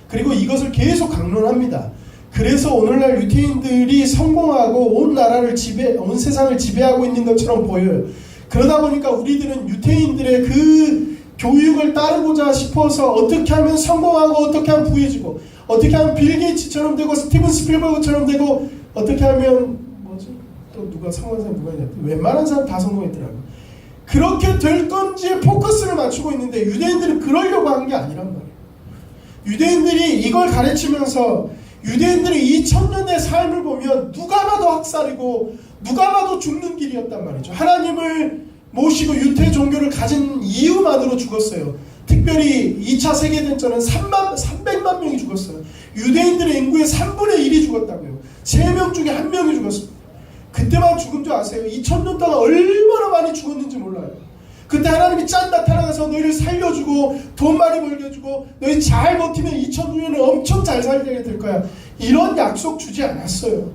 그리고 이것을 계속 강론합니다. 그래서 오늘날 유태인들이 성공하고 온 나라를 온 세상을 지배하고 있는 것처럼 보여요. 그러다 보니까 우리들은 유태인들의 그 교육을 따르고자 싶어서 어떻게 하면 성공하고 어떻게 하면 부해지고 어떻게 하면 빌 게이츠처럼 되고 스티븐 스필버그처럼 되고 어떻게 하면 또 누가 성공한 사람 누가 있냐? 웬만한 사람 다 성공했더라고. 그렇게 될 건지에 포커스를 맞추고 있는데 유대인들은 그러려고 한 게 아니란 말이에요. 유대인들이 이걸 가르치면서 유대인들의 2000년의 삶을 보면 누가 봐도 학살이고 누가 봐도 죽는 길이었단 말이죠. 하나님을 모시고 유태 종교를 가진 이유만으로 죽었어요. 특별히 2차 세계대전은 300만 명이 죽었어요. 유대인들의 인구의 3분의 1이 죽었다고요. 3명 중에 1명이 죽었습니다. 그때만 죽은 줄 아세요? 2000년 동안 얼마나 많이 죽었는지 몰라요. 그때 하나님이 짠 나타나서 너희를 살려주고 돈 많이 벌게 해주고 너희 잘 버티면 2000년에는 엄청 잘 살게 될 거야. 이런 약속 주지 않았어요.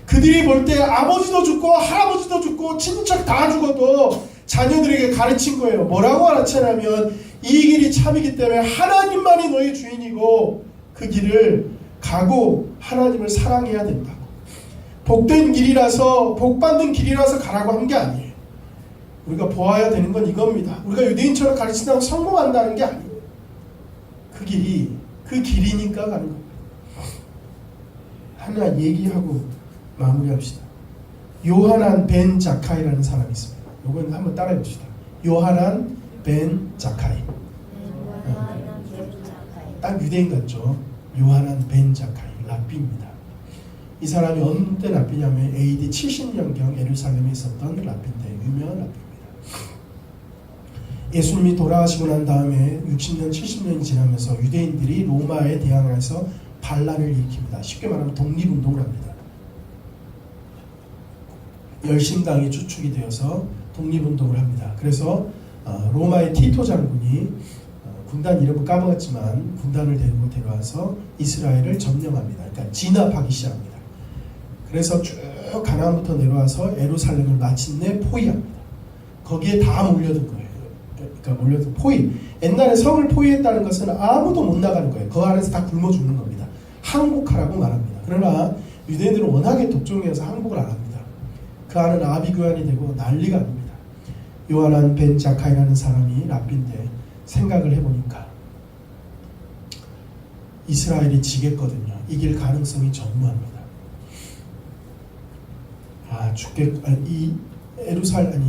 그들이 볼 때 아버지도 죽고 할아버지도 죽고 친척 다 죽어도 자녀들에게 가르친 거예요. 뭐라고 가르치냐면 이 길이 참이기 때문에 하나님만이 너희 주인이고 그 길을 가고 하나님을 사랑해야 된다고. 복된 길이라서 복받는 길이라서 가라고 한 게 아니에요. 우리가 보아야 되는 건 이겁니다. 우리가 유대인처럼 가르친다고 성공한다는 게 아니에요. 그 길이 그 길이니까 가는 겁니다. 하나 얘기하고 마무리합시다. 요하난 벤 자카이라는 사람이 있습니다. 이건 한번 따라해 봅시다. 요하난 벤 자카이. 딱 유대인 같죠? 요하난 벤 자카이, 랍비입니다. 이 사람이 어느 때 랍비냐면 AD 70년경 예루살렘에 있었던 랍비인데 유명한 랍비입니다. 예수님이 돌아가시고 난 다음에 60년, 70년이 지나면서 유대인들이 로마에 대항해서 반란을 일으킵니다. 쉽게 말하면 독립운동을 합니다. 열심당이 추축이 되어서 독립운동을 합니다. 그래서 로마의 티토 장군이 군단 이름을 까먹었지만 군단을 데리고 데려와서 이스라엘을 점령합니다. 그러니까 진압하기 시작합니다. 그래서 쭉 가나안부터 내려와서 예루살렘을 마침내 포위합니다. 거기에 다 몰려든 거예요. 그러니까 몰려든 포위. 옛날에 성을 포위했다는 것은 아무도 못 나가는 거예요. 그 안에서 다 굶어 죽는 겁니다. 항복하라고 말합니다. 그러나 유대인들은 워낙에 독종이어서 항복을 안 합니다. 그 안은 아비규환이 되고 난리가 납니다. 요하난 벤 자카이라는 사람이 랍비인데 생각을 해보니까 이스라엘이 지겠거든요. 이길 가능성이 전무합니다.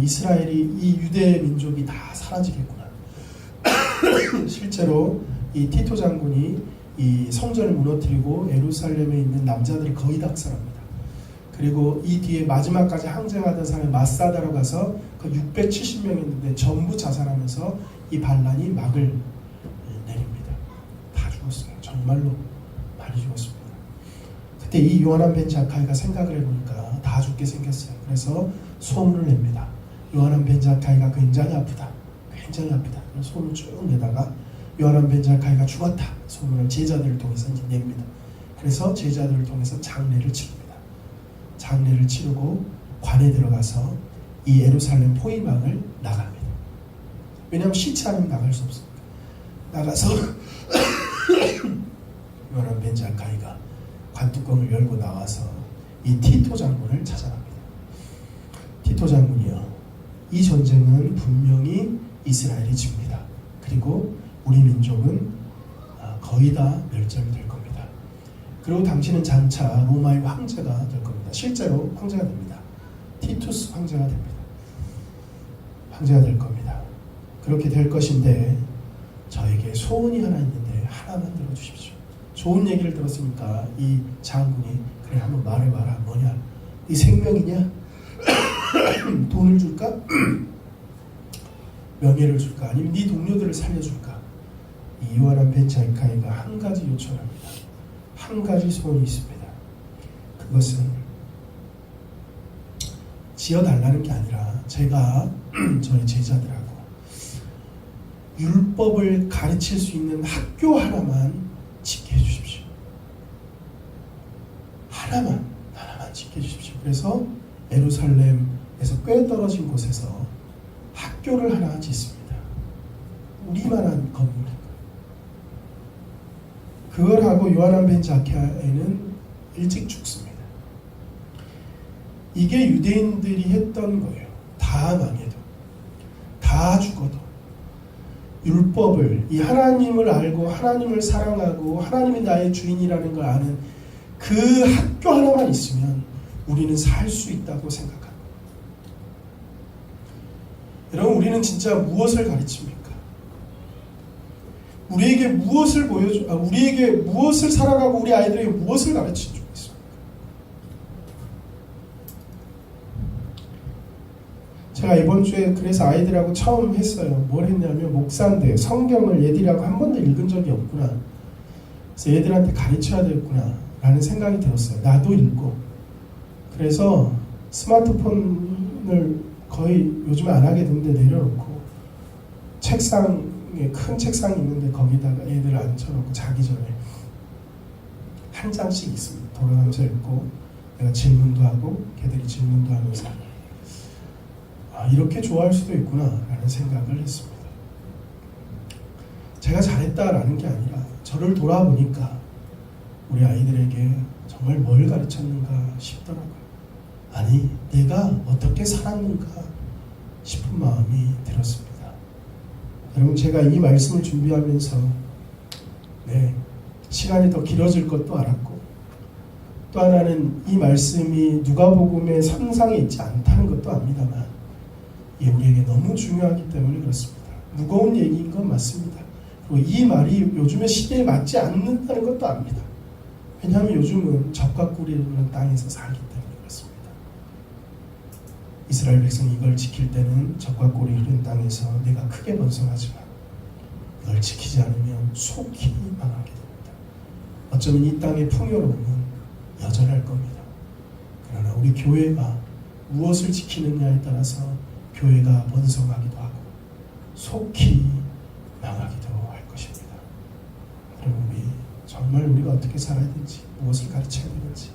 이스라엘이 이 유대 민족이 다 사라지겠구나. 실제로 이 티토 장군이 이 성전을 무너뜨리고 예루살렘에 있는 남자들을 거의 다 학살합니다. 그리고 이 뒤에 마지막까지 항쟁하던 사람이 마사다로 가서 그 670명이 있는데 전부 자살하면서 이 반란이 막을 내립니다. 다 죽었어요. 정말로 많이 죽었습니다. 그때 이 요하난 벤 자카이가 생각을 해보니까 다 죽게 생겼어요. 그래서 소문을 냅니다. 요하난 벤 자카이가 굉장히 아프다. 굉장히 아프다. 소문을 쭉 내다가 요하난 벤 자카이가 죽었다. 소문을 제자들을 통해서 이제 냅니다. 그래서 제자들을 통해서 장례를 치릅니다. 장례를 치르고 관에 들어가서 이 예루살렘 포위망을 나갑니다. 왜냐하면 시체 아니면 나갈 수 없습니다. 나가서 요하난 벤 자카이가 관뚜껑을 열고 나와서 이 티토 장군을 찾아갑니다. 티토 장군이요, 이 전쟁은 분명히 이스라엘이 집니다. 그리고 우리 민족은 거의 다 멸절이 될 겁니다. 그리고 당신은 장차 로마의 황제가 될 겁니다. 실제로 황제가 됩니다. 티투스 황제가 됩니다. 황제가 될 겁니다. 그렇게 될 것인데 저에게 소원이 하나 있는데 하나만 들어주십시오. 좋은 얘기를 들었으니까 이 장군이 그래 한번 말해봐라. 뭐냐? 네 생명이냐? 돈을 줄까? 명예를 줄까? 아니면 네 동료들을 살려줄까? 이 요하난 벤 자카이가 한 가지 요청합니다. 한 가지 소원이 있습니다. 그것은 지어달라는 게 아니라 제가 저희 제자들하고 율법을 가르칠 수 있는 학교 하나만 짓게 해주십시오. 하나만 짓게 해주십시오. 그래서 예루살렘에서 꽤 떨어진 곳에서 학교를 하나 짓습니다. 우리만한 건물인 거예요. 그걸 하고 요하난 벤 자카이는 일찍 죽습니다. 이게 유대인들이 했던 거예요. 다 망해도, 다 죽어도 율법을, 이 하나님을 알고 하나님을 사랑하고 하나님이 나의 주인이라는 걸 아는 그 학교 하나만 있으면 우리는 살 수 있다고 생각합니다. 여러분, 우리는 진짜 무엇을 가르칩니까? 우리에게 무엇을 우리에게 무엇을 살아가고 우리 아이들에게 무엇을 가르치는 줄 있습니까? 제가 이번 주에 그래서 아이들하고 처음 했어요. 뭘 했냐면 목사인데 성경을 얘들하고 한 번도 읽은 적이 없구나. 그래서 얘들한테 가르쳐야 되겠구나 라는 생각이 들었어요. 나도 읽고. 그래서 스마트폰을 거의 요즘에 안 하게 됐는데 내려놓고 책상에 큰 책상이 있는데 거기다가 애들 앉혀놓고 자기 전에 한 장씩 읽습니다. 돌아가면서 읽고 내가 질문도 하고 걔들이 질문도 하면서 이렇게 좋아할 수도 있구나 라는 생각을 했습니다. 제가 잘했다라는 게 아니라 저를 돌아보니까 우리 아이들에게 정말 뭘 가르쳤는가 싶더라고요. 아니 내가 어떻게 살았는가 싶은 마음이 들었습니다. 여러분 제가 이 말씀을 준비하면서 시간이 더 길어질 것도 알았고 또 하나는 이 말씀이 누가복음의 상상에 있지 않다는 것도 압니다만 이게 우리에게 너무 중요하기 때문에 그렇습니다. 무거운 얘기인 건 맞습니다. 그리고 이 말이 요즘의 시대에 맞지 않는다는 것도 압니다. 왜냐하면 요즘은 적과 꿀이 흐르는 땅에서 살기 때문에 그렇습니다. 이스라엘 백성이 이걸 지킬 때는 적과 꿀이 흐르는 땅에서 내가 크게 번성하지만 이걸 지키지 않으면 속히 망하게 됩니다. 어쩌면 이 땅의 풍요로움은 여전할 겁니다. 그러나 우리 교회가 무엇을 지키느냐에 따라서 교회가 번성하기도 하고 속히 망하기도 할 것입니다. 그럼 우리 정말 우리가 어떻게 살아야 되는지 무엇을 가르쳐야 되는지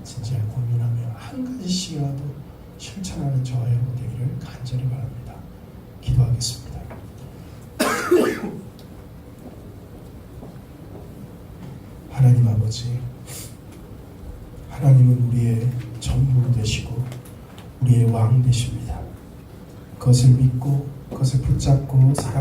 진지하게 고민하며 한 가지씩이라도 실천하는 저와 여러분 되기를 간절히 바랍니다. 기도하겠습니다. 하나님 아버지, 하나님은 우리의 전부 되시고 우리의 왕 되십니다. 그것을 믿고 그것을 붙잡고 살아